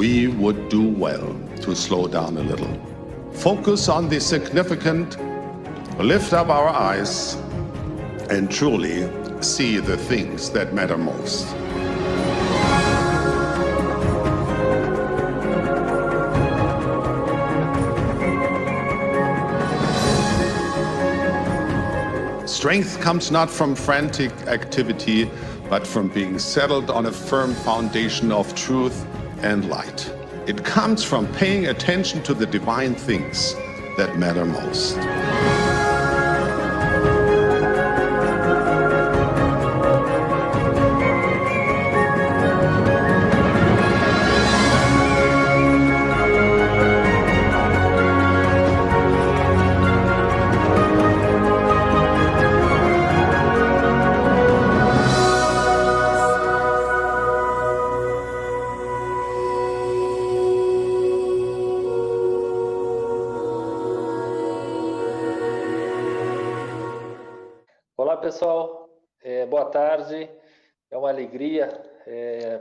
we would do well to slow down a little. Focus on the significant, lift up our eyes, and truly see the things that matter most. Strength comes not from frantic activity, but from being settled on a firm foundation of truth and light. It comes from paying attention to the divine things that matter most. Olá pessoal, boa tarde, é uma alegria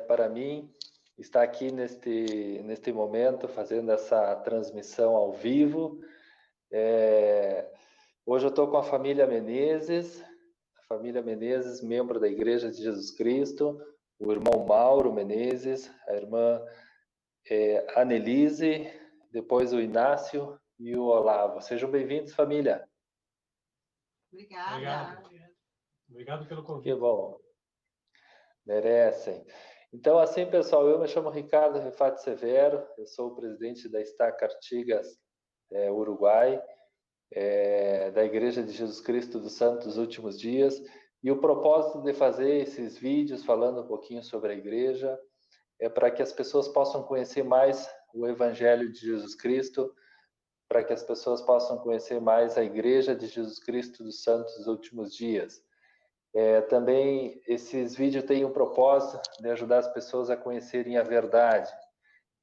para mim estar aqui neste momento fazendo essa transmissão ao vivo. Hoje eu estou com a família Menezes, membro da Igreja de Jesus Cristo, o irmão Mauro Menezes, a irmã Annelise, depois o Inácio e o Olavo. Sejam bem-vindos, família. Obrigada. Obrigado pelo convite. Que bom. Merecem. Então, assim, pessoal, eu me chamo Ricardo Refati Severo, eu sou o presidente da Estaca Artigas, Uruguai, da Igreja de Jesus Cristo dos Santos Últimos Dias, e o propósito de fazer esses vídeos falando um pouquinho sobre a igreja é para que as pessoas possam conhecer mais o Evangelho de Jesus Cristo, para que as pessoas possam conhecer mais a Igreja de Jesus Cristo dos Santos Últimos Dias. Também esses vídeos têm um propósito de ajudar as pessoas a conhecerem a verdade,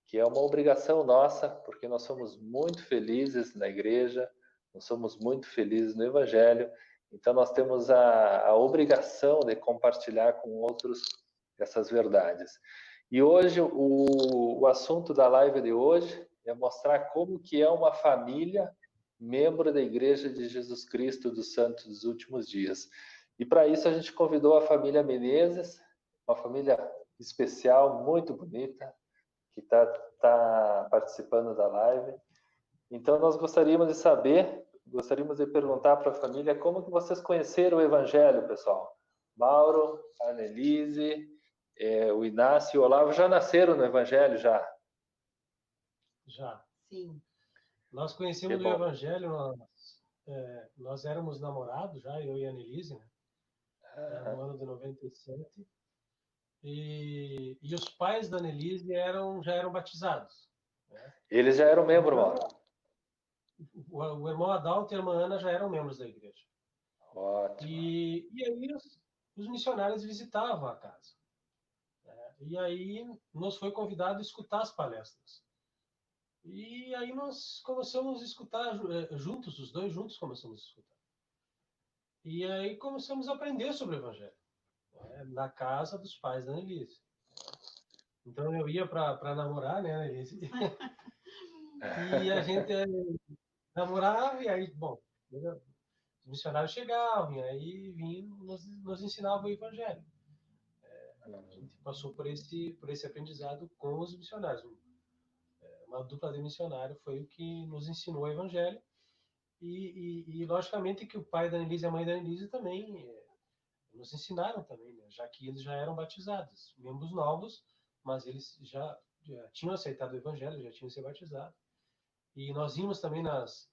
que é uma obrigação nossa, porque nós somos muito felizes na igreja, nós somos muito felizes no Evangelho, então nós temos a obrigação de compartilhar com outros essas verdades. E hoje, o assunto da live de hoje é mostrar como que é uma família membro da Igreja de Jesus Cristo dos Santos dos Últimos Dias. E para isso a gente convidou a família Menezes, uma família especial, muito bonita, que tá participando da live. Então nós gostaríamos de perguntar para a família como que vocês conheceram o Evangelho, pessoal. Mauro, a Annelise, o Inácio e o Olavo já nasceram no Evangelho, já? Já. Sim. Nós conhecemos o Evangelho, nós éramos namorados já, eu e a Annelise, né? No ano de 97. E os pais da Annelise já eram batizados. Né? Eles já eram membros, Mauro? O irmão Adalto e a irmã Ana já eram membros da igreja. Ótimo. E aí os missionários visitavam a casa. E aí nos foi convidado a escutar as palestras. E aí nós começamos a escutar juntos, os dois juntos começamos a escutar. E aí começamos a aprender sobre o Evangelho, na casa dos pais da Annelise. Então eu ia para namorar, né, Annelise? E a gente namorava, e aí, bom, os missionários chegavam, e aí vinham, nos ensinavam o Evangelho. A gente passou por esse aprendizado com os missionários. Uma dupla de missionário foi o que nos ensinou o Evangelho. E logicamente que o pai da Annelise e a mãe da Annelise também nos ensinaram também, né? Já que eles já eram batizados, membros novos, mas eles já tinham aceitado o Evangelho, já tinham se batizado. E nós íamos também nas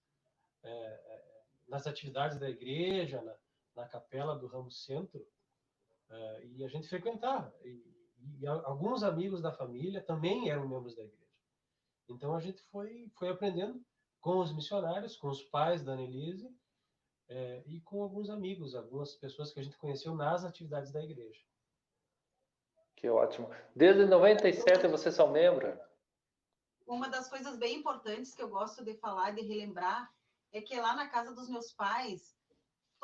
atividades da igreja, na capela do Ramo Centro, e a gente frequentava. E alguns amigos da família também eram membros da igreja. Então a gente foi aprendendo com os missionários, com os pais da Annelise, e com alguns amigos, algumas pessoas que a gente conheceu nas atividades da igreja. Que ótimo. Desde 97 vocês são membros? Uma das coisas bem importantes que eu gosto de falar, de relembrar, é que lá na casa dos meus pais,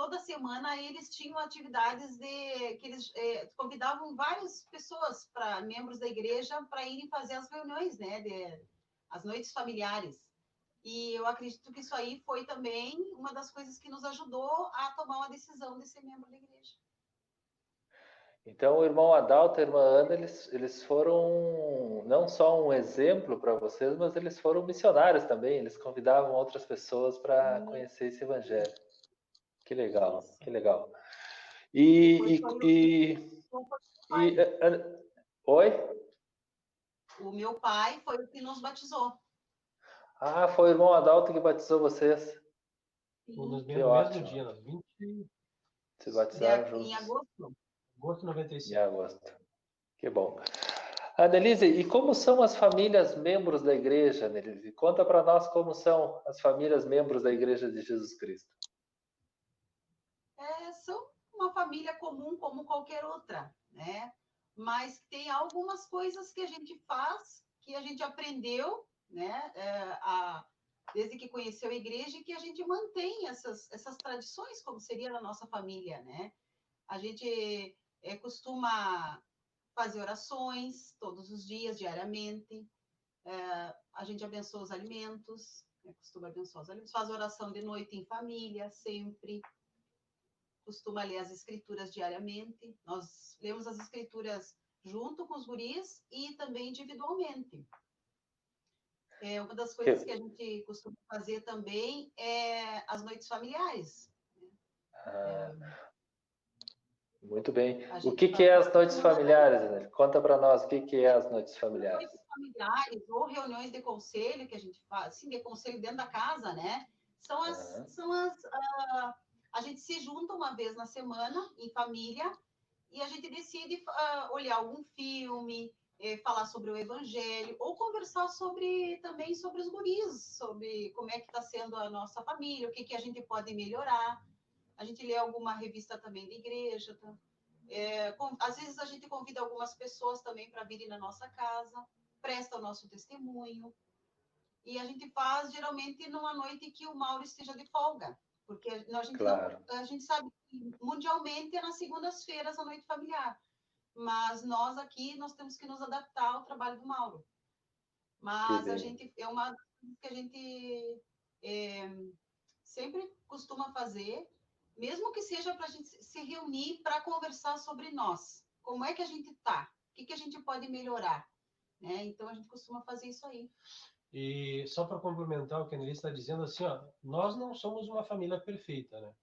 toda semana eles tinham atividades que eles convidavam várias pessoas, membros da igreja, para irem fazer as reuniões, né, as noites familiares. E eu acredito que isso aí foi também uma das coisas que nos ajudou a tomar uma decisão de ser membro da igreja. Então, o irmão Adalto e a irmã Ana, eles foram não só um exemplo para vocês, mas eles foram missionários também. Eles convidavam outras pessoas para conhecer esse evangelho. Que legal, Isso. que legal. Oi? O meu pai foi o que nos batizou. Ah, foi o irmão Adalto que batizou vocês. No Que mesmo ótimo. dia, no 20... Se batizaram juntos. Em agosto. Agosto de 95. Em agosto. Que bom. Annelise, e como são as famílias membros da igreja, Annelise? Conta para nós como são as famílias membros da Igreja de Jesus Cristo. São uma família comum como qualquer outra, né? Mas tem algumas coisas que a gente faz, que a gente aprendeu, né? Desde que conheceu a igreja, e que a gente mantém essas tradições, como seria na nossa família, né? A gente costuma fazer orações todos os dias, diariamente. A gente abençoa os alimentos, costuma abençoar os alimentos, faz oração de noite em família, sempre. Costuma ler as escrituras diariamente. Nós lemos as escrituras junto com os guris e também individualmente. Uma das coisas que a gente costuma fazer também é as noites familiares. Muito bem. O que é as noites familiares, Annelise? Conta para nós o que é as noites familiares. Noites familiares ou reuniões de conselho que a gente faz, assim, de conselho dentro da casa, né? A gente se junta uma vez na semana, em família, e a gente decide olhar algum filme, falar sobre o evangelho, ou conversar também sobre os guris, sobre como é que está sendo a nossa família, o que a gente pode melhorar. A gente lê alguma revista também da igreja. Tá? Às vezes a gente convida algumas pessoas também para virem na nossa casa, presta o nosso testemunho. E a gente faz, geralmente, numa noite que o Mauro esteja de folga. Porque a gente sabe que mundialmente é nas segundas-feiras a noite familiar. Mas nós aqui, nós temos que nos adaptar ao trabalho do Mauro. Mas é uma das coisas que a gente sempre costuma fazer, mesmo que seja para a gente se reunir para conversar sobre nós. Como é que a gente está? O que a gente pode melhorar? Né? Então, a gente costuma fazer isso aí. E só para complementar o que a Annelise está dizendo, assim, ó, nós não somos uma família perfeita, né?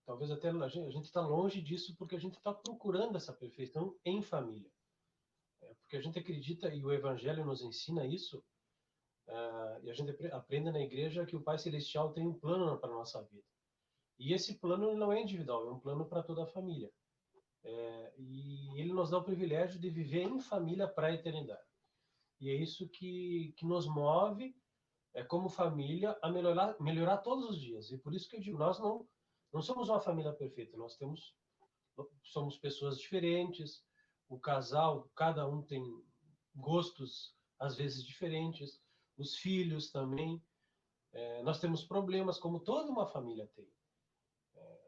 Talvez até a gente está longe disso porque a gente está procurando essa perfeição em família. Porque a gente acredita, e o Evangelho nos ensina isso, e a gente aprende na igreja que o Pai Celestial tem um plano para a nossa vida. E esse plano não é individual, é um plano para toda a família. E ele nos dá o privilégio de viver em família para a eternidade. E é isso que nos move, como família, a melhorar todos os dias. E por isso que eu digo, nós não somos uma família perfeita, somos pessoas diferentes, o casal, cada um tem gostos, às vezes, diferentes, os filhos também. Nós temos problemas, como toda uma família tem.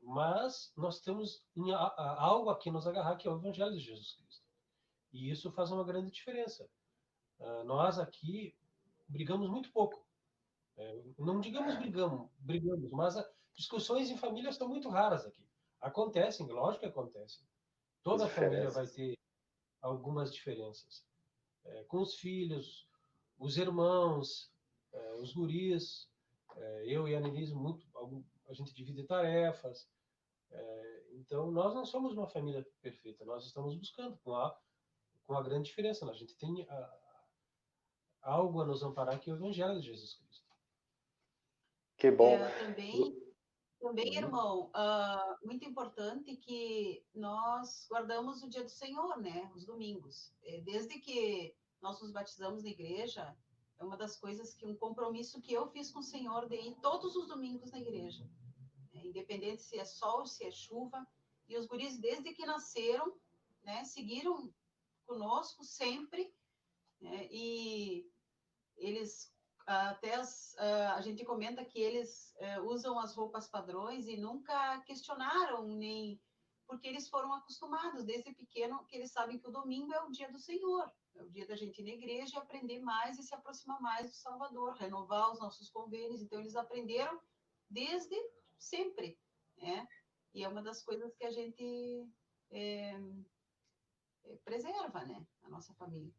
Mas nós temos algo a que nos agarrar, que é o Evangelho de Jesus Cristo. E isso faz uma grande diferença. Nós aqui brigamos muito pouco. Não digamos brigamos, mas discussões em família estão muito raras aqui. Acontecem, lógico que acontecem. Toda família vai ter algumas diferenças. Com os filhos, os irmãos, os guris, eu e a Annelise, a gente divide tarefas. Então, nós não somos uma família perfeita, nós estamos buscando, com a grande diferença. A gente tem algo a nos amparar, que é o Evangelho de Jesus Cristo. Que bom. Também, irmão, muito importante que nós guardamos o dia do Senhor, né? Os domingos. Desde que nós nos batizamos na igreja, é uma das coisas um compromisso que eu fiz com o Senhor de ir todos os domingos na igreja. Independente se é sol, se é chuva. E os guris, desde que nasceram, né, seguiram conosco sempre, né? E eles até a gente comenta que eles usam as roupas padrões e nunca questionaram, nem porque eles foram acostumados desde pequeno, que eles sabem que o domingo é o dia do Senhor, é o dia da gente ir na igreja e aprender mais e se aproximar mais do Salvador, renovar os nossos convênios. Então, eles aprenderam desde sempre, né? E é uma das coisas que a gente preserva, né? A nossa família.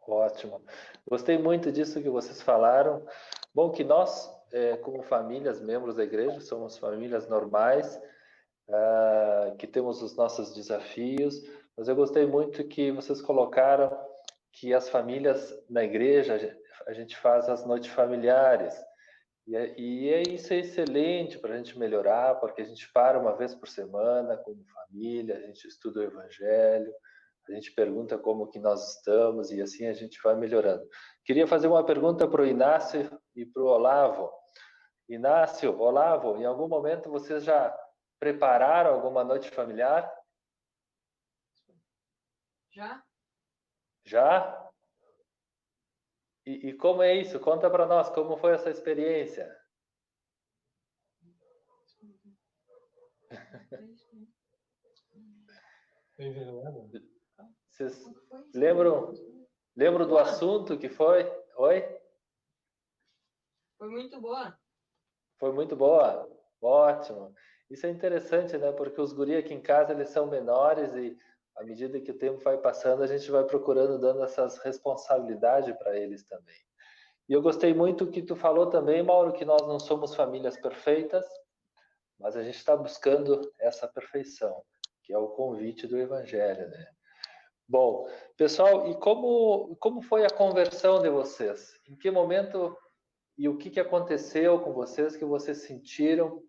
Ótimo. Gostei muito disso que vocês falaram. Bom, que nós, como famílias, membros da igreja, somos famílias normais, que temos os nossos desafios, mas eu gostei muito que vocês colocaram que as famílias na igreja, a gente faz as noites familiares. Isso é excelente para a gente melhorar, porque a gente para uma vez por semana como família, a gente estuda o Evangelho, a gente pergunta como que nós estamos e assim a gente vai melhorando. Queria fazer uma pergunta para o Inácio e para o Olavo. Inácio, Olavo, em algum momento vocês já prepararam alguma noite familiar? Já? Já? E como é isso? Conta para nós, como foi essa experiência? Bem envenenado. Vocês Como foi? lembram do assunto que foi? Oi? Foi muito boa. Foi muito boa? Ótimo. Isso é interessante, né? Porque os guri aqui em casa, eles são menores e à medida que o tempo vai passando, a gente vai procurando, dando essas responsabilidades para eles também. E eu gostei muito que tu falou também, Mauro, que nós não somos famílias perfeitas, mas a gente está buscando essa perfeição, que é o convite do Evangelho, né? Bom, pessoal, e como foi a conversão de vocês? Em que momento e o que aconteceu com vocês que vocês sentiram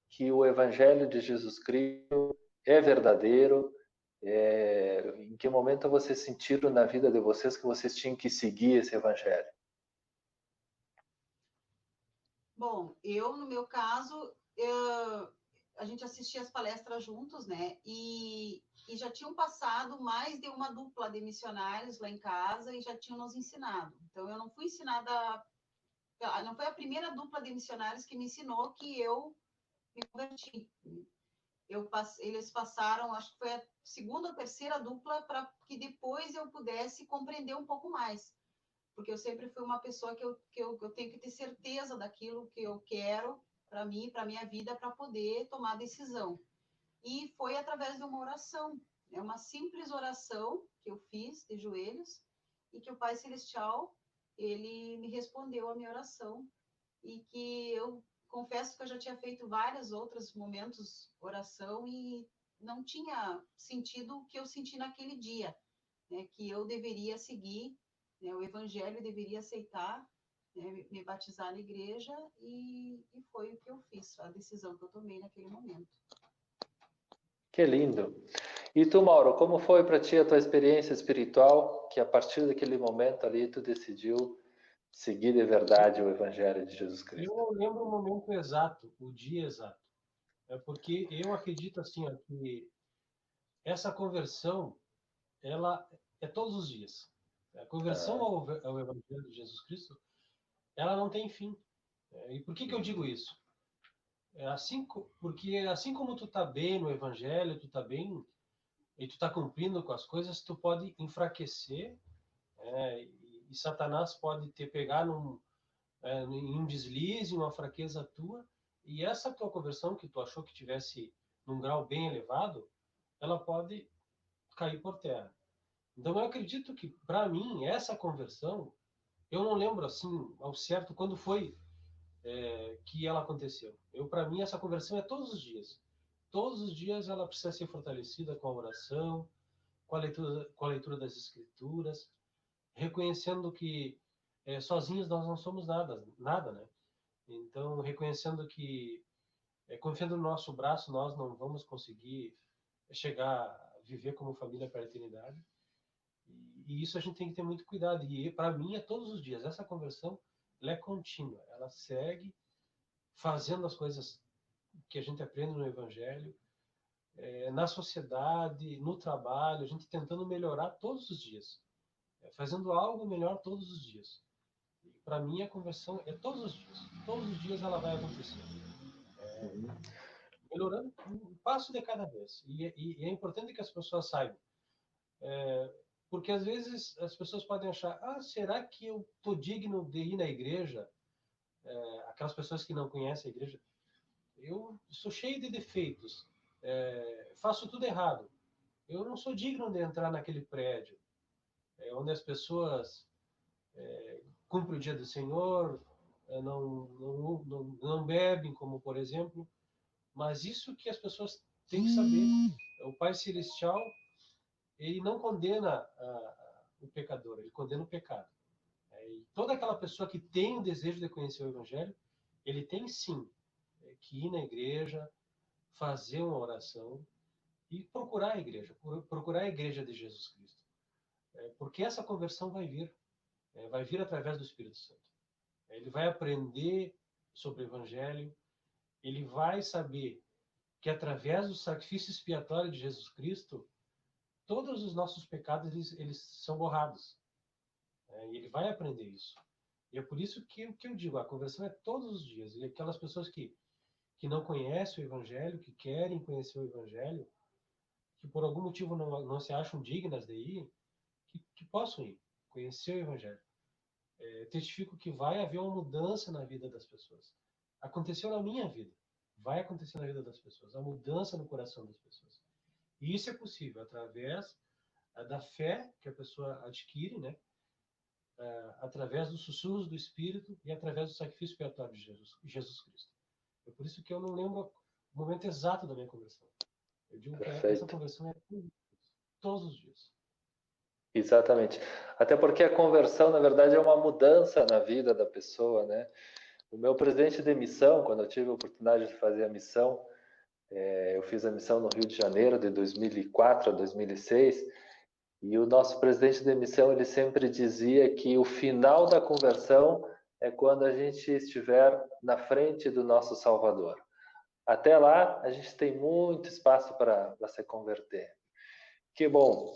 que o Evangelho de Jesus Cristo é verdadeiro? Em que momento vocês sentiram na vida de vocês que vocês tinham que seguir esse Evangelho? Bom, no meu caso, a gente assistia as palestras juntos, né? E já tinham passado mais de uma dupla de missionários lá em casa e já tinham nos ensinado. Então, eu não fui ensinada, não foi a primeira dupla de missionários que me ensinou que eu me converti. Eles passaram, acho que foi a segunda ou terceira dupla para que depois eu pudesse compreender um pouco mais. Porque eu sempre fui uma pessoa que eu tenho que ter certeza daquilo que eu quero para mim, para minha vida, para poder tomar decisão. E foi através de uma oração, é uma simples oração que eu fiz de joelhos e que o Pai Celestial, ele me respondeu a minha oração e que eu confesso que eu já tinha feito vários outros momentos oração e não tinha sentido o que eu senti naquele dia, né, que eu deveria seguir, né, o Evangelho, deveria aceitar, né, me batizar na igreja e foi o que eu fiz, a decisão que eu tomei naquele momento. Que lindo! E tu, Mauro, como foi para ti a tua experiência espiritual, que a partir daquele momento ali tu decidiu seguir de verdade o Evangelho de Jesus Cristo? Eu não lembro o momento exato, o dia exato. É porque eu acredito assim, ó, que essa conversão, ela é todos os dias. A conversão ao Evangelho de Jesus Cristo, ela não tem fim. E por que eu digo isso? Porque assim como tu tá bem no Evangelho, tu tá bem e tu tá cumprindo com as coisas, tu pode enfraquecer, e Satanás pode te pegar em um deslize, uma fraqueza tua, e essa tua conversão que tu achou que tivesse num grau bem elevado, ela pode cair por terra. Então eu acredito que, para mim, essa conversão, eu não lembro assim ao certo quando foi que ela aconteceu. Para mim, essa conversão é todos os dias. Todos os dias ela precisa ser fortalecida com a oração, com a leitura das Escrituras, reconhecendo que sozinhos nós não somos nada, né? Então, reconhecendo que, confiando no nosso braço, nós não vamos conseguir chegar a viver como família para a eternidade. E isso a gente tem que ter muito cuidado. E para mim é todos os dias. Essa conversão, ela é contínua. Ela segue fazendo as coisas que a gente aprende no Evangelho, na sociedade, no trabalho, a gente tentando melhorar todos os dias. Fazendo algo melhor todos os dias. para mim, a conversão é todos os dias. Todos os dias ela vai acontecer. Melhorando um passo de cada vez. E é importante que as pessoas saibam. Porque às vezes as pessoas podem achar, será que eu estou digno de ir na igreja? Aquelas pessoas que não conhecem a igreja. Eu sou cheio de defeitos. Faço tudo errado. Eu não sou digno de entrar naquele prédio onde as pessoas cumprem o dia do Senhor, não bebem, como por exemplo. Mas isso que as pessoas têm que saber. O Pai Celestial, ele não condena o pecador, ele condena o pecado. E toda aquela pessoa que tem o desejo de conhecer o Evangelho, ele tem sim que ir na igreja, fazer uma oração e procurar a igreja de Jesus Cristo. Porque essa conversão vai vir através do Espírito Santo. Ele vai aprender sobre o Evangelho, ele vai saber que através do sacrifício expiatório de Jesus Cristo, todos os nossos pecados eles são borrados. E ele vai aprender isso. E é por isso que eu digo, a conversão é todos os dias. E aquelas pessoas que não conhecem o Evangelho, que querem conhecer o Evangelho, que por algum motivo não se acham dignas de ir, que possam ir, conhecer o Evangelho. Testifico que vai haver uma mudança na vida das pessoas. Aconteceu na minha vida. Vai acontecer na vida das pessoas. A mudança no coração das pessoas. E isso é possível através da fé que a pessoa adquire, né? Através dos sussurros do Espírito e através do sacrifício expiatório de Jesus Cristo. É por isso que eu não lembro o momento exato da minha conversão. Eu digo que essa conversão é todos os dias. Exatamente. Até porque a conversão, na verdade, é uma mudança na vida da pessoa, né? O meu presidente de missão, quando eu tive a oportunidade de fazer a missão, eu fiz a missão no Rio de Janeiro de 2004 a 2006, e o nosso presidente de missão, ele sempre dizia que o final da conversão é quando a gente estiver na frente do nosso Salvador. Até lá, a gente tem muito espaço para se converter. Que bom.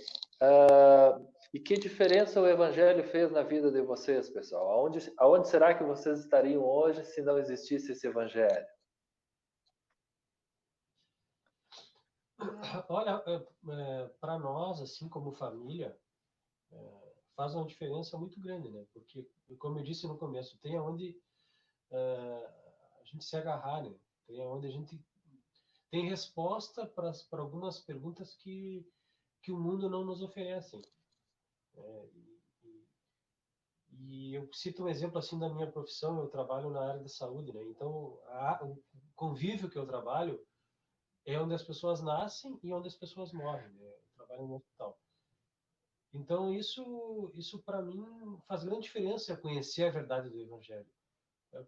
E que diferença o Evangelho fez na vida de vocês, pessoal? Aonde será que vocês estariam hoje se não existisse esse Evangelho? Olha, para nós, assim como família, faz uma diferença muito grande, né? Porque, como eu disse no começo, tem aonde a gente se agarrar, né? Tem aonde a gente tem resposta para algumas perguntas que o mundo não nos oferece. E eu cito um exemplo assim da minha profissão. Eu trabalho na área da saúde, né? Então, o convívio que eu trabalho é onde as pessoas nascem e onde as pessoas morrem, né? Eu trabalho no hospital. Então, isso para mim faz grande diferença, conhecer a verdade do Evangelho.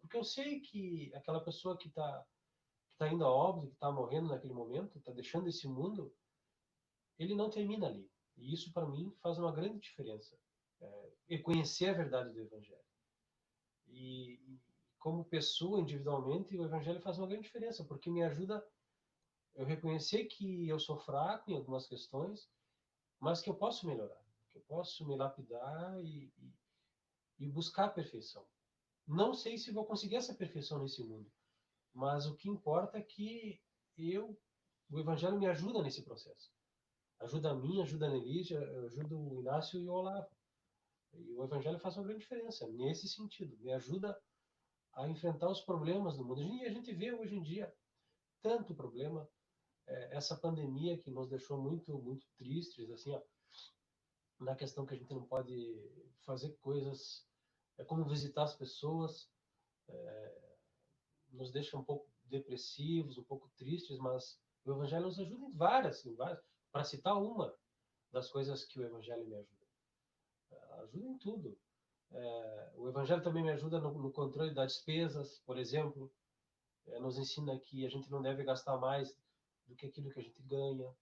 Porque eu sei que aquela pessoa que está indo a óbito, que está morrendo naquele momento, está deixando esse mundo, ele não termina ali. E isso para mim faz uma grande diferença. E conhecer a verdade do Evangelho. E como pessoa, individualmente, o Evangelho faz uma grande diferença, porque me ajuda eu reconhecer que eu sou fraco em algumas questões, mas que eu posso melhorar, que eu posso me lapidar e buscar a perfeição. Não sei se vou conseguir essa perfeição nesse mundo, mas o que importa é que o Evangelho me ajuda nesse processo. Ajuda a mim, ajuda a Nelígia, ajuda o Inácio e o Olavo. E o Evangelho faz uma grande diferença nesse sentido. Me ajuda a enfrentar os problemas do mundo. E a gente vê hoje em dia tanto problema, essa pandemia que nos deixou muito, muito tristes, assim, ó, na questão que a gente não pode fazer coisas como visitar as pessoas, nos deixa um pouco depressivos, um pouco tristes, mas o Evangelho nos ajuda em várias. Para citar uma das coisas que o Evangelho me ajuda. Ajuda em tudo. O Evangelho também me ajuda no controle das despesas, por exemplo. Nos ensina que a gente não deve gastar mais do que aquilo que a gente ganha.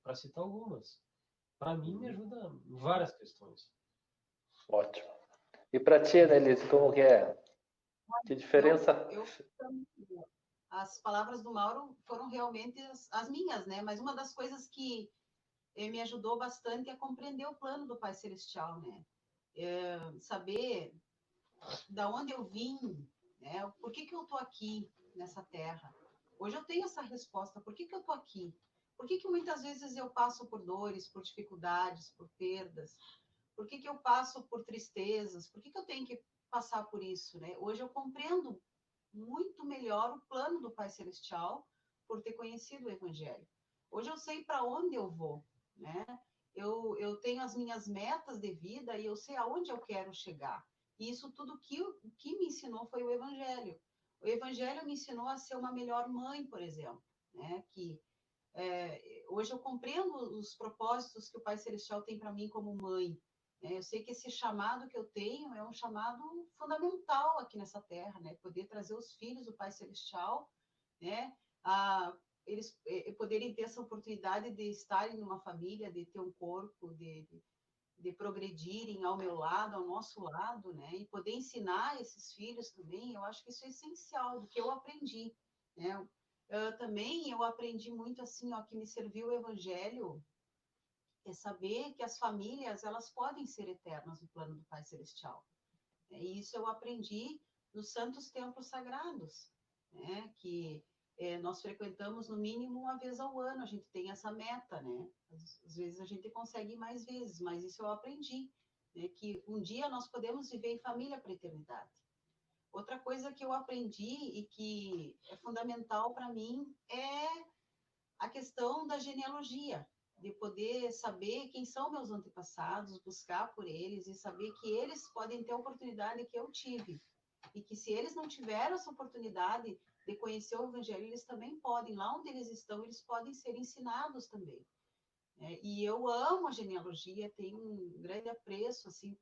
Para citar algumas. Para mim, me ajuda em várias questões. Ótimo. E para ti, Annelise, como que é? Que diferença? As palavras do Mauro foram realmente as minhas, né? Mas uma das coisas que me ajudou bastante é compreender o plano do Pai Celestial, né? Saber da onde eu vim, né? Por que eu estou aqui nessa terra? Hoje eu tenho essa resposta. Por que eu estou aqui? Por que muitas vezes eu passo por dores, por dificuldades, por perdas? Por que eu passo por tristezas? Por que eu tenho que passar por isso, né? Hoje eu compreendo muito melhor o plano do Pai Celestial por ter conhecido o Evangelho. Hoje eu sei para onde eu vou, né? Eu tenho as minhas metas de vida e eu sei aonde eu quero chegar. E isso tudo o que me ensinou foi o Evangelho. O Evangelho me ensinou a ser uma melhor mãe, por exemplo, né? Que hoje eu compreendo os propósitos que o Pai Celestial tem para mim como mãe. Eu sei que esse chamado que eu tenho é um chamado fundamental aqui nessa terra, né? Poder trazer os filhos do Pai Celestial, né? Eles poderem ter essa oportunidade de estarem numa família, de ter um corpo, de progredirem ao meu lado, ao nosso lado, né? E poder ensinar esses filhos também, eu acho que isso é essencial, do que eu aprendi, né? Também eu aprendi muito assim, ó, que me serviu o Evangelho, é saber que as famílias, elas podem ser eternas no plano do Pai Celestial. E isso eu aprendi nos santos templos sagrados, né? Que nós frequentamos no mínimo uma vez ao ano, a gente tem essa meta, né? Às vezes a gente consegue ir mais vezes, mas isso eu aprendi, né? Que um dia nós podemos viver em família para a eternidade. Outra coisa que eu aprendi e que é fundamental para mim é a questão da genealogia, de poder saber quem são meus antepassados, buscar por eles e saber que eles podem ter a oportunidade que eu tive. E que se eles não tiveram essa oportunidade de conhecer o Evangelho, eles também podem, lá onde eles estão, eles podem ser ensinados também. E eu amo a genealogia, tenho um grande apreço, assim,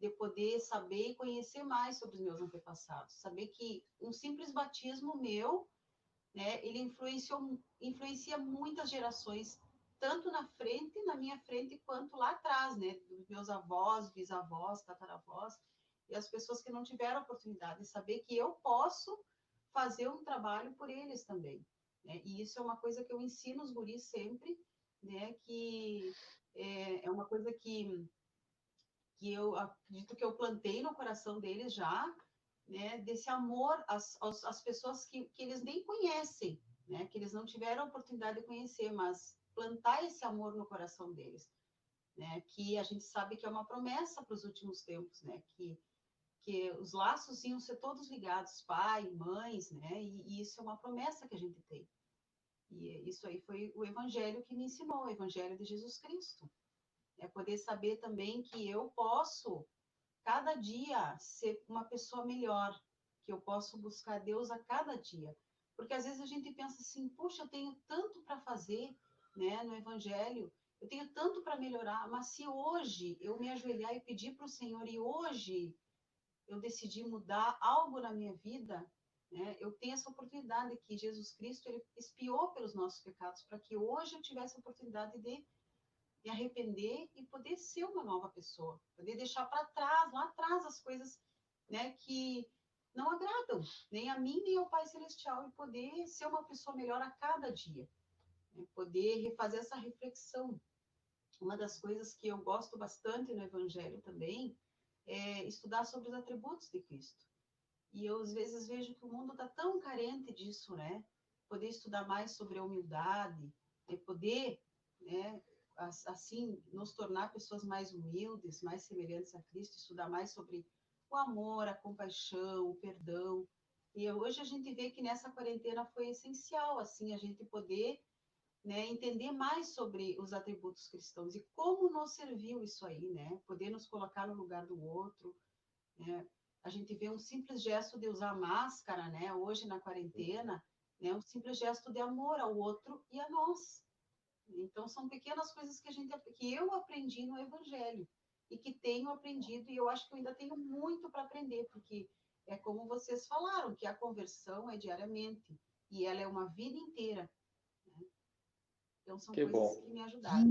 de poder saber e conhecer mais sobre os meus antepassados. Saber que um simples batismo meu, né, ele influencia muitas gerações, tanto na minha frente, quanto lá atrás, né, dos meus avós, bisavós, tataravós, e as pessoas que não tiveram a oportunidade de saber que eu posso fazer um trabalho por eles também, né? E isso é uma coisa que eu ensino os guris sempre, né, que é uma coisa que eu acredito que eu plantei no coração deles já, né, desse amor às pessoas que eles nem conhecem, né, que eles não tiveram a oportunidade de conhecer, mas plantar esse amor no coração deles, né, que a gente sabe que é uma promessa para os últimos tempos, né, que os laços iam ser todos ligados, pai, mães, né, e isso é uma promessa que a gente tem. E isso aí foi o Evangelho que me ensinou, o Evangelho de Jesus Cristo. É poder saber também que eu posso cada dia ser uma pessoa melhor, que eu posso buscar Deus a cada dia. Porque às vezes a gente pensa assim, puxa, eu tenho tanto para fazer, né, no Evangelho, eu tenho tanto para melhorar, mas se hoje eu me ajoelhar e pedir para o Senhor, e hoje eu decidi mudar algo na minha vida, né, eu tenho essa oportunidade que Jesus Cristo, ele expiou pelos nossos pecados, para que hoje eu tivesse a oportunidade de me arrepender e poder ser uma nova pessoa, poder deixar para trás, lá atrás, as coisas, né, que não agradam nem a mim nem ao Pai Celestial, e poder ser uma pessoa melhor a cada dia, né, poder fazer essa reflexão. Uma das coisas que eu gosto bastante no Evangelho também é estudar sobre os atributos de Cristo. E eu às vezes vejo que o mundo está tão carente disso, né? Poder estudar mais sobre a humildade, poder, né, assim, nos tornar pessoas mais humildes, mais semelhantes a Cristo, estudar mais sobre o amor, a compaixão, o perdão. E hoje a gente vê que nessa quarentena foi essencial, assim, a gente poder, né, entender mais sobre os atributos cristãos e como nos serviu isso aí, né? Poder nos colocar no lugar do outro, né? A gente vê um simples gesto de usar máscara, né? Hoje na quarentena, né? Um simples gesto de amor ao outro e a nós. Então são pequenas coisas que eu aprendi no Evangelho e que tenho aprendido, e eu acho que eu ainda tenho muito para aprender, porque é como vocês falaram, que a conversão é diariamente e ela é uma vida inteira, né? Então são Que coisas bom. que me ajudaram.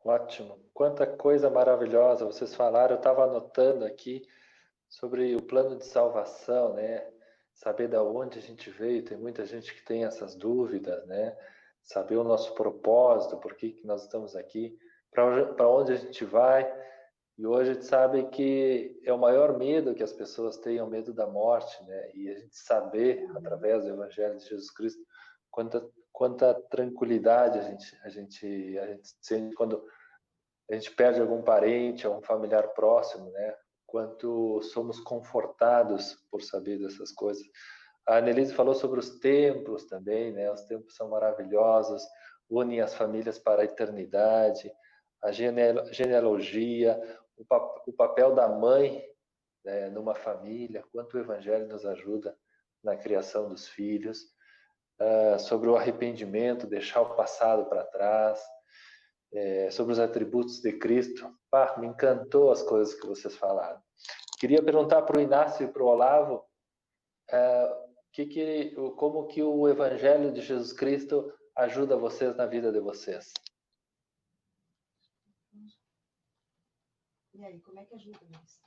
Ótimo. Quanta coisa maravilhosa vocês falaram. Eu estava anotando aqui sobre o plano de salvação, né? Saber da onde a gente veio. Tem muita gente que tem essas dúvidas, né? Saber o nosso propósito, por que nós estamos aqui, para onde a gente vai. E hoje a gente sabe que é o maior medo que as pessoas têm, é o medo da morte, né? E a gente saber, através do Evangelho de Jesus Cristo, quanta tranquilidade a gente sente quando a gente perde algum parente, algum familiar próximo, né? Quanto somos confortados por saber dessas coisas. A Annelise falou sobre os templos também, né? Os templos são maravilhosos, unem as famílias para a eternidade, a genealogia, o papel da mãe, né, numa família, quanto o Evangelho nos ajuda na criação dos filhos, sobre o arrependimento, deixar o passado para trás, sobre os atributos de Cristo. Me encantou as coisas que vocês falaram. Queria perguntar para o Inácio e para o Olavo, como que o Evangelho de Jesus Cristo ajuda vocês na vida de vocês? E aí, como é que ajuda isso?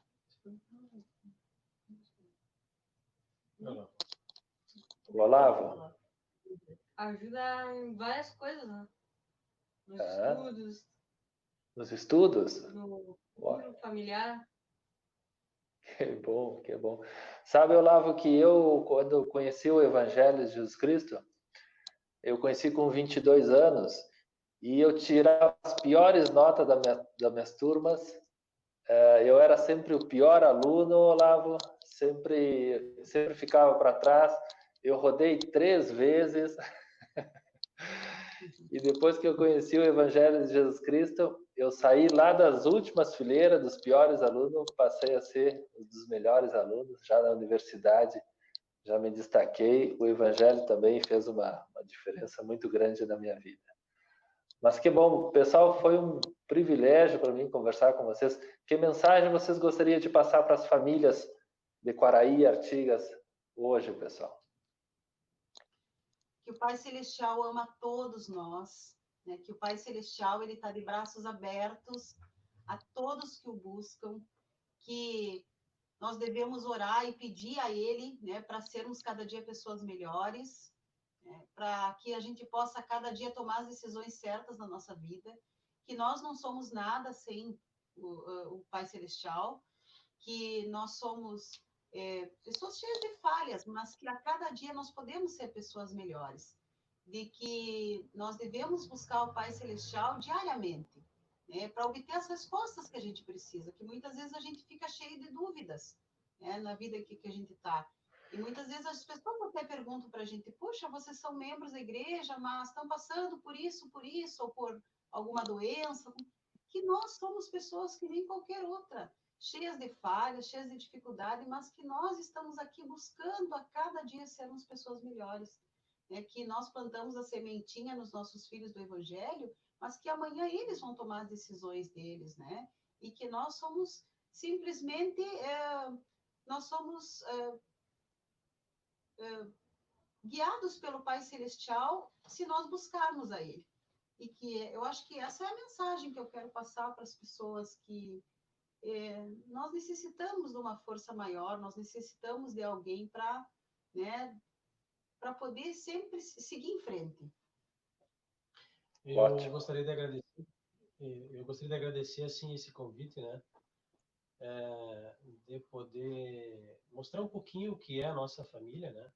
Não. O Olavo? Ajuda em várias coisas, né? Nos estudos, Nos estudos? no Ué, familiar. que bom, que bom. Sabe, Olavo, que eu, quando conheci o Evangelho de Jesus Cristo, eu conheci com 22 anos e eu tirava as piores notas das minhas turmas. Eu era sempre o pior aluno, Olavo, sempre ficava para trás. Eu rodei 3 vezes. E depois que eu conheci o Evangelho de Jesus Cristo, eu saí lá das últimas fileiras, dos piores alunos, passei a ser um dos melhores alunos. Já na universidade, já me destaquei. O Evangelho também fez uma diferença muito grande na minha vida. Mas que bom, pessoal, foi um privilégio para mim conversar com vocês. Que mensagem vocês gostariam de passar para as famílias de Quaraí e Artigas hoje, pessoal? Que o Pai Celestial ama todos nós, né? Que o Pai Celestial ele está de braços abertos a todos que o buscam, que nós devemos orar e pedir a Ele, né, para sermos cada dia pessoas melhores, né, para que a gente possa cada dia tomar as decisões certas na nossa vida, que nós não somos nada sem o Pai Celestial, que nós somos pessoas cheias de falhas, mas que a cada dia nós podemos ser pessoas melhores, de que nós devemos buscar o Pai Celestial diariamente, né, para obter as respostas que a gente precisa, que muitas vezes a gente fica cheio de dúvidas, né, na vida que a gente está. E muitas vezes as pessoas até perguntam para a gente, puxa, vocês são membros da igreja, mas estão passando por isso, ou por alguma doença, que nós somos pessoas que nem qualquer outra, cheias de falhas, cheias de dificuldade, mas que nós estamos aqui buscando a cada dia sermos pessoas melhores. Né? Que nós plantamos a sementinha nos nossos filhos do Evangelho, mas que amanhã eles vão tomar as decisões deles, né? E que nós somos simplesmente, nós somos guiados pelo Pai Celestial se nós buscarmos a Ele. E que eu acho que essa é a mensagem que eu quero passar para as pessoas, que nós necessitamos de uma força maior, nós necessitamos de alguém para, né, para poder sempre seguir em frente. Eu gostaria de agradecer assim esse convite, né? De poder mostrar um pouquinho o que é a nossa família, né?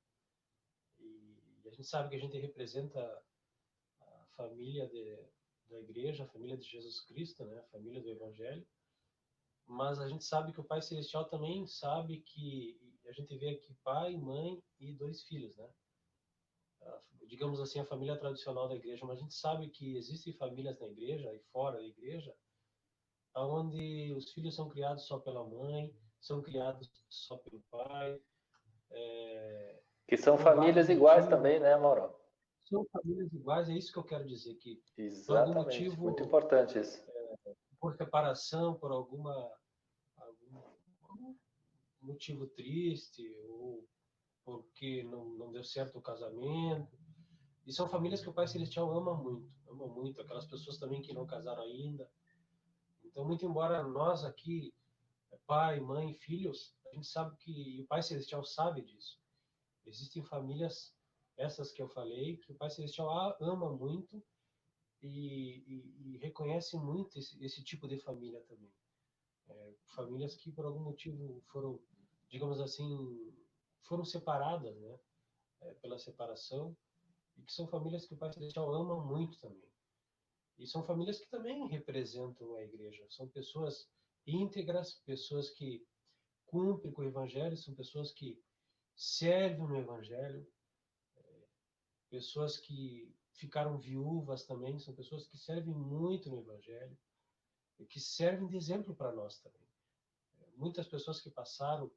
E a gente sabe que a gente representa a família da igreja, a família de Jesus Cristo, né? A família do Evangelho. Mas a gente sabe que o Pai Celestial também sabe que a gente vê aqui pai, mãe e 2 filhos, né? Digamos assim, a família tradicional da igreja, mas a gente sabe que existem famílias na igreja e fora da igreja, onde os filhos são criados só pela mãe, são criados só pelo pai. Que são famílias iguais também, né, Mauro? São famílias iguais, é isso que eu quero dizer, que por algum Exatamente, motivo, muito importante isso. por separação, por algum motivo triste, ou porque não deu certo o casamento. E são famílias que o Pai Celestial ama muito, aquelas pessoas também que não casaram ainda. Então, muito embora nós aqui, pai, mãe, filhos, a gente sabe que, e o Pai Celestial sabe disso. Existem famílias, essas que eu falei, que o Pai Celestial ama muito e reconhece muito esse tipo de família também. Famílias que por algum motivo foram, digamos assim, foram separadas, né? Pela separação, e que são famílias que o Pai Celestial ama muito também. E são famílias que também representam a igreja. São pessoas íntegras, pessoas que cumprem com o Evangelho, são pessoas que servem no Evangelho, pessoas que ficaram viúvas também, são pessoas que servem muito no Evangelho e que servem de exemplo para nós também. Muitas pessoas que passaram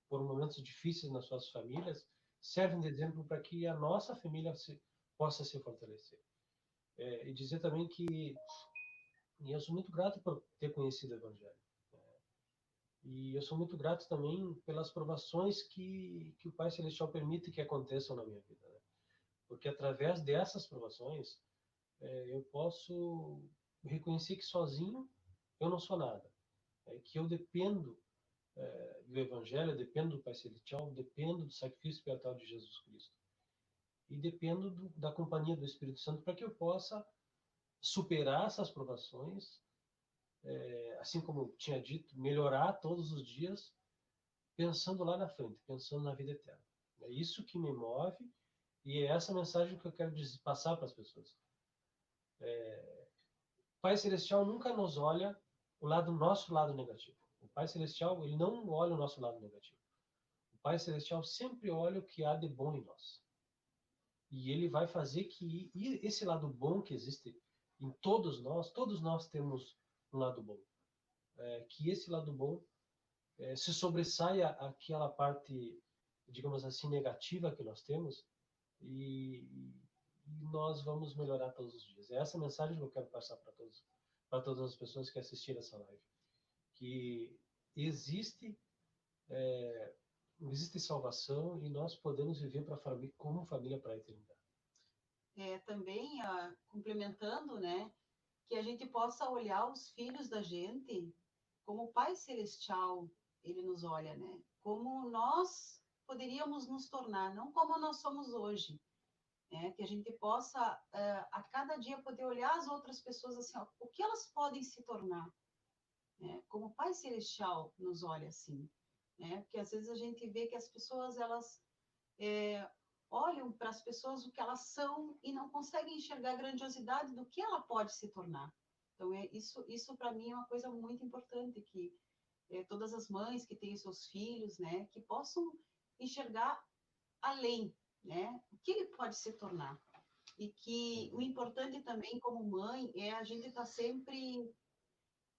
por momentos difíceis nas suas famílias servem de exemplo para que a nossa família possa se fortalecer. E dizer também que eu sou muito grato por ter conhecido o Evangelho. E eu sou muito grato também pelas provações que o Pai Celestial permite que aconteçam na minha vida. Né? Porque através dessas provações, eu posso reconhecer que sozinho eu não sou nada. Que eu dependo do Evangelho, dependo do Pai Celestial, dependo do sacrifício expiatório de Jesus Cristo. E dependo da companhia do Espírito Santo para que eu possa superar essas provações, assim como eu tinha dito, melhorar todos os dias, pensando lá na frente, pensando na vida eterna. É isso que me move e é essa mensagem que eu quero passar para as pessoas. O Pai Celestial nunca nos olha o nosso lado negativo. O Pai Celestial, ele não olha o nosso lado negativo. O Pai Celestial sempre olha o que há de bom em nós. E ele vai fazer que esse lado bom que existe em todos nós temos um lado bom. Que esse lado bom se sobressaia aquela parte, digamos assim, negativa que nós temos e nós vamos melhorar todos os dias. É essa mensagem que eu quero passar para todas as pessoas que assistiram essa live. Que existe salvação e nós podemos viver como família para a eternidade. Também, complementando, né, que a gente possa olhar os filhos da gente como o Pai Celestial, ele nos olha, né? Como nós poderíamos nos tornar, não como nós somos hoje. Que a gente possa, a cada dia, poder olhar as outras pessoas assim, ó, o que elas podem se tornar. Como o Pai Celestial nos olha assim. Porque às vezes a gente vê que as pessoas, elas olham para as pessoas o que elas são e não conseguem enxergar a grandiosidade do que ela pode se tornar. Então, isso para mim é uma coisa muito importante, que todas as mães que têm seus filhos, né, que possam enxergar além, né, o que ele pode se tornar. E que o importante também, como mãe, é a gente estar sempre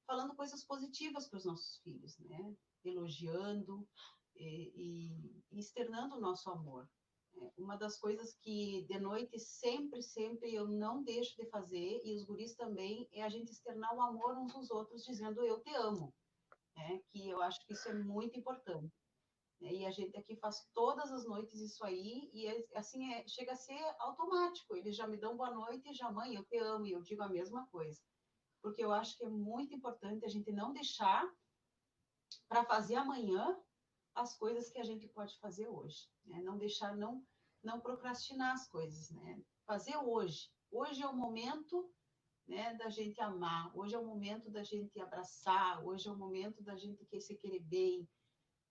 falando coisas positivas para os nossos filhos, né, elogiando e externando o nosso amor. Uma das coisas que de noite sempre eu não deixo de fazer, e os guris também, é a gente externar o amor uns aos outros, dizendo eu te amo, que eu acho que isso é muito importante. E a gente aqui faz todas as noites isso aí, e assim, chega a ser automático, eles já me dão boa noite e já, mãe, eu te amo, e eu digo a mesma coisa. Porque eu acho que é muito importante a gente não deixar para fazer amanhã as coisas que a gente pode fazer hoje, né? Não deixar, não procrastinar as coisas, né? Fazer hoje. Hoje é o momento, né, da gente amar. Hoje é o momento da gente abraçar. Hoje é o momento da gente se querer bem,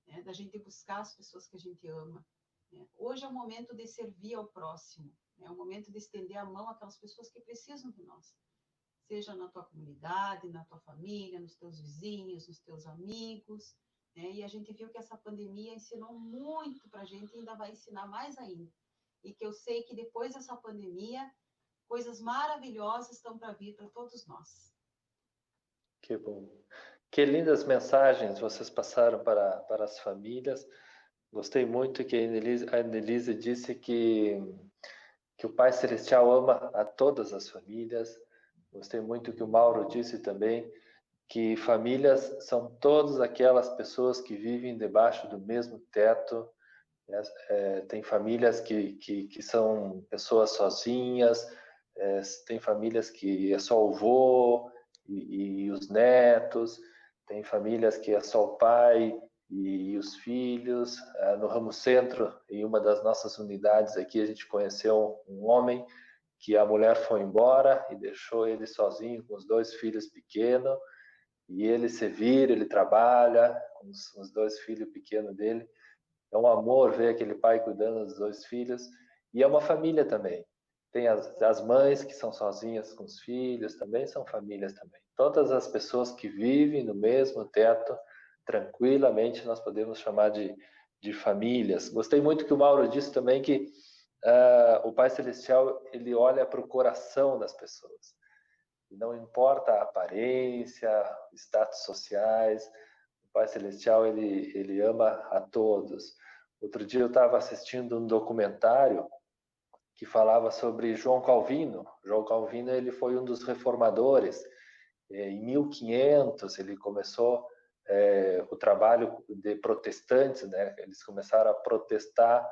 né? Da gente buscar as pessoas que a gente ama. Né? Hoje é o momento de servir ao próximo. É o momento de estender a mão àquelas pessoas que precisam de nós. Seja na tua comunidade, na tua família, nos teus vizinhos, nos teus amigos. E a gente viu que essa pandemia ensinou muito para a gente e ainda vai ensinar mais ainda. E que eu sei que depois dessa pandemia, coisas maravilhosas estão para vir para todos nós. Que bom. Que lindas mensagens vocês passaram para as famílias. Gostei muito que a Annelise disse que o Pai Celestial ama a todas as famílias. Gostei muito que o Mauro disse também, que famílias são todas aquelas pessoas que vivem debaixo do mesmo teto. Tem famílias que são pessoas sozinhas, tem famílias que é só o vô e os netos, tem famílias que é só o pai e os filhos. No Ramo Centro, em uma das nossas unidades aqui, a gente conheceu um homem que a mulher foi embora e deixou ele sozinho com os 2 filhos pequenos. E ele se vira, ele trabalha com os 2 filhos pequenos dele. É um amor ver aquele pai cuidando dos 2 filhos. E é uma família também. Tem as mães que são sozinhas com os filhos, também são famílias também. Todas as pessoas que vivem no mesmo teto, tranquilamente, nós podemos chamar de famílias. Gostei muito que o Mauro disse também que o Pai Celestial, ele olha para o coração das pessoas. E não importa a aparência, status sociais, o Pai Celestial, ele ama a todos. Outro dia eu estava assistindo um documentário que falava sobre João Calvino. João Calvino, ele foi um dos reformadores. Em 1500 ele começou o trabalho de protestantes, né? Eles começaram a protestar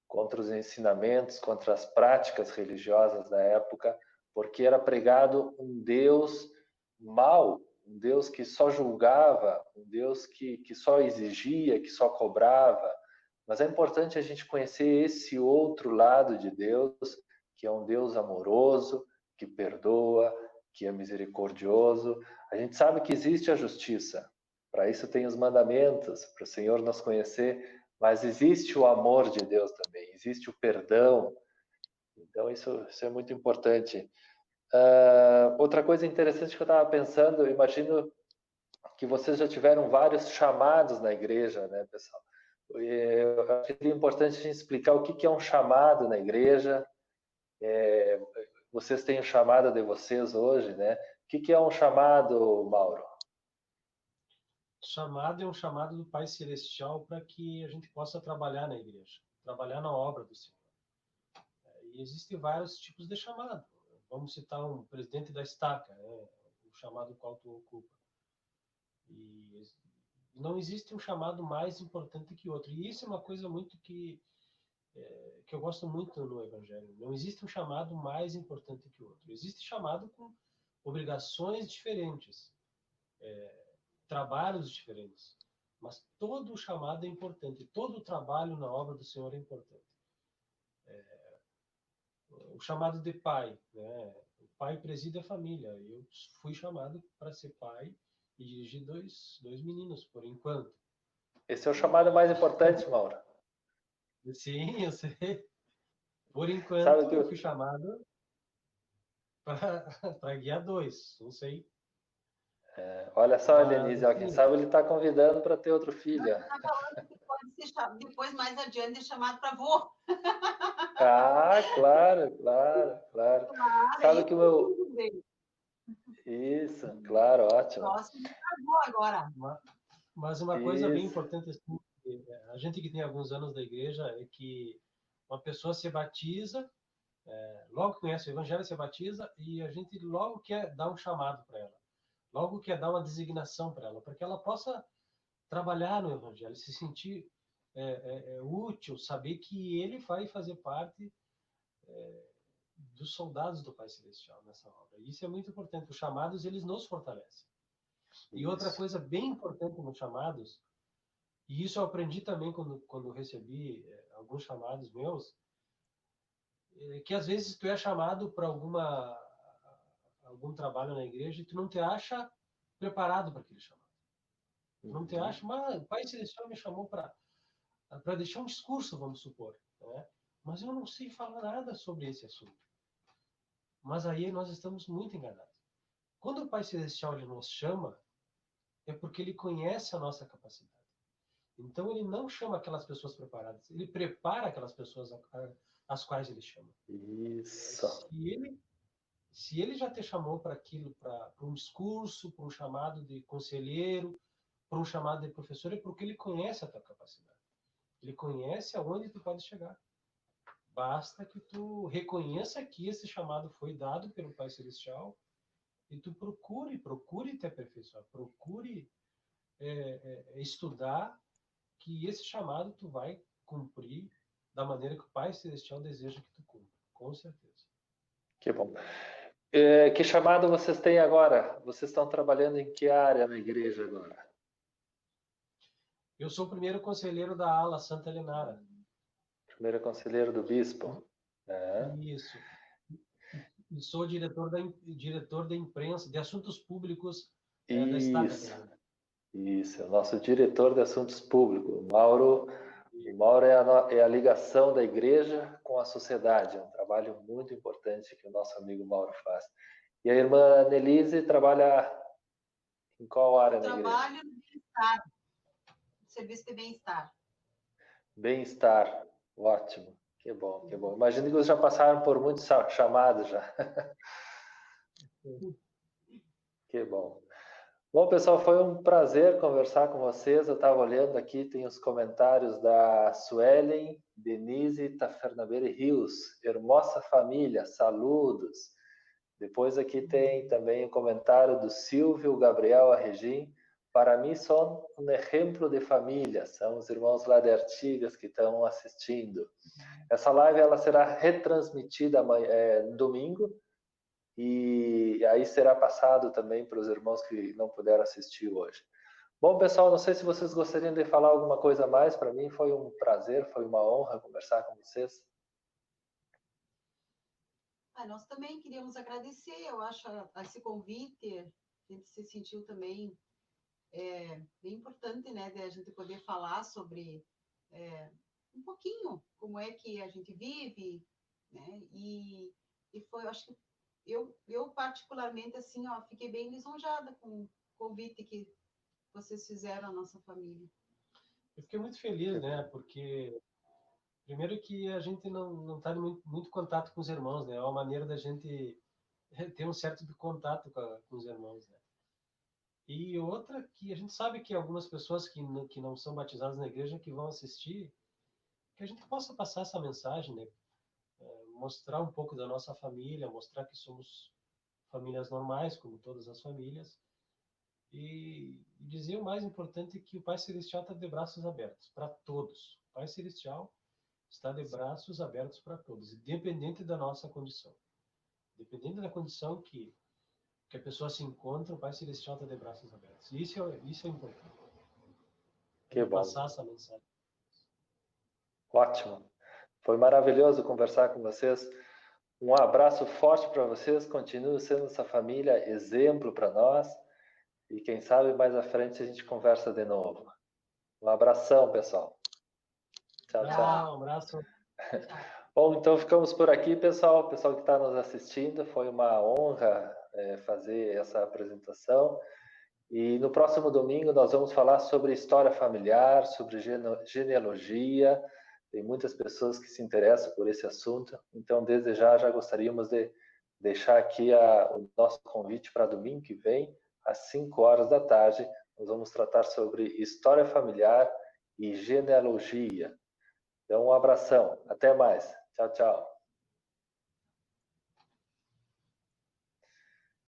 contra os ensinamentos, contra as práticas religiosas da época, porque era pregado um Deus mau, um Deus que só julgava, um Deus que só exigia, que só cobrava. Mas é importante a gente conhecer esse outro lado de Deus, que é um Deus amoroso, que perdoa, que é misericordioso. A gente sabe que existe a justiça. Para isso tem os mandamentos, para o Senhor nos conhecer. Mas existe o amor de Deus também, existe o perdão. Então isso é muito importante. Outra coisa interessante que eu estava pensando, eu imagino que vocês já tiveram vários chamados na igreja, né, pessoal? Eu acho que seria importante a gente explicar o que é um chamado na igreja. Vocês têm o chamado de vocês hoje, né? O que é um chamado, Mauro? Chamado é um chamado do Pai Celestial para que a gente possa trabalhar na igreja, trabalhar na obra do Senhor. E existem vários tipos de chamado. Vamos citar um presidente da estaca, né? O chamado qual tu ocupa. E não existe um chamado mais importante que outro. E isso é uma coisa muito que eu gosto muito no Evangelho. Não existe um chamado mais importante que o outro. Existe chamado com obrigações diferentes, trabalhos diferentes. Mas todo o chamado é importante. Todo o trabalho na obra do Senhor é importante. O chamado de pai, né? O pai preside a família. Eu fui chamado para ser pai e dirigir dois meninos, por enquanto. Esse é o chamado mais importante, Mauro. Sim, eu sei. Por enquanto, Sabe que eu fui chamado para guiar 2. Não sei. olha só, Mas, Denise, ó, quem assim, sabe ele está convidando para ter outro filho. Está falando que pode ser depois, mais adiante, chamado para avô. Ah, claro, claro, claro. Claro, Sabe isso que o meu... tudo bem. Isso, claro, ótimo. Próximo avô agora. mas uma coisa bem Isso. importante, assim, a gente que tem alguns anos da igreja, é que uma pessoa se batiza, logo conhece o Evangelho, se batiza, e a gente logo quer dar um chamado para ela. Logo quer dar uma designação para ela, para que ela possa trabalhar no Evangelho, se sentir útil, saber que ele vai fazer parte dos soldados do Pai Celestial nessa obra. Isso é muito importante. Os chamados, eles nos fortalecem. E outra Isso. coisa bem importante nos chamados, e isso eu aprendi também quando recebi alguns chamados meus, é que às vezes tu é chamado para algum trabalho na igreja e tu não te acha preparado para aquele chamado. Tu não te acha, mas o Pai Celestial me chamou para deixar um discurso, vamos supor, né? Mas eu não sei falar nada sobre esse assunto. Mas aí nós estamos muito enganados. Quando o Pai Celestial ele nos chama, é porque ele conhece a nossa capacidade. Então ele não chama aquelas pessoas preparadas, ele prepara aquelas pessoas às quais ele chama. Isso. Se ele já te chamou para aquilo, para um discurso, para um chamado de conselheiro, para um chamado de professor, é porque ele conhece a tua capacidade. Ele conhece aonde tu pode chegar. Basta que tu reconheça que esse chamado foi dado pelo Pai Celestial e tu procure te aperfeiçoar, procure estudar, que esse chamado tu vai cumprir da maneira que o Pai Celestial deseja que tu cumpra, com certeza. Que bom. Que chamado vocês têm agora? Vocês estão trabalhando em que área na igreja agora? Eu sou o primeiro conselheiro da ala Santa Lenara. Primeiro conselheiro do bispo. Isso. E sou diretor da imprensa, de assuntos públicos da Estaca Isso, também. isso, é o nosso diretor de assuntos públicos. O Mauro é a ligação da igreja com a sociedade, é um trabalho muito importante que o nosso amigo Mauro faz. E a irmã Nelise trabalha em qual área na igreja? Trabalho no bem-estar, serviço de bem-estar. Bem-estar, ótimo, que bom, que bom. Imagino que vocês já passaram por muitos chamados já. Que bom. Bom, pessoal, foi um prazer conversar com vocês. Eu estava olhando aqui, tem os comentários da Suelen, Denise Tafernabeira Rios. Hermosa família, saludos. Depois aqui tem também o comentário do Silvio Gabriel Arregim. Para mim, são um exemplo de família. São os irmãos lá de Artigas que estão assistindo. Essa live ela será retransmitida domingo. E aí será passado também para os irmãos que não puderam assistir hoje. Bom, pessoal, não sei se vocês gostariam de falar alguma coisa a mais. Para mim foi um prazer, foi uma honra conversar com vocês. Nós também queríamos agradecer, eu acho, a esse convite. A gente se sentiu também bem importante, né, de a gente poder falar sobre um pouquinho como é que a gente vive, né, e foi, eu acho que eu particularmente, assim, ó, fiquei bem lisonjada com o convite que vocês fizeram à nossa família. Eu fiquei muito feliz, né? Porque, primeiro que a gente não está em muito contato com os irmãos, né? É uma maneira da gente ter um certo contato com os irmãos, né? E outra que a gente sabe que algumas pessoas que não são batizadas na igreja que vão assistir, que a gente possa passar essa mensagem, né? Mostrar um pouco da nossa família, mostrar que somos famílias normais, como todas as famílias, e dizer o mais importante que o Pai Celestial está de braços abertos para todos. O Pai Celestial está de braços abertos para todos, independente da nossa condição. Dependendo da condição que a pessoa se encontra, o Pai Celestial está de braços abertos. E isso é importante. Que bom. Passar essa mensagem. Ótimo. Foi maravilhoso conversar com vocês. Um abraço forte para vocês. Continue sendo essa família exemplo para nós. E quem sabe mais à frente a gente conversa de novo. Um abração, pessoal. Tchau, tchau. Um abraço. Bom, então ficamos por aqui, pessoal. Pessoal que está nos assistindo, foi uma honra fazer essa apresentação. E no próximo domingo nós vamos falar sobre história familiar, sobre genealogia. Tem muitas pessoas que se interessam por esse assunto. Então, desde já gostaríamos de deixar aqui o nosso convite para domingo que vem, às 5 horas da tarde. Nós vamos tratar sobre história familiar e genealogia. Então, um abração. Até mais. Tchau, tchau.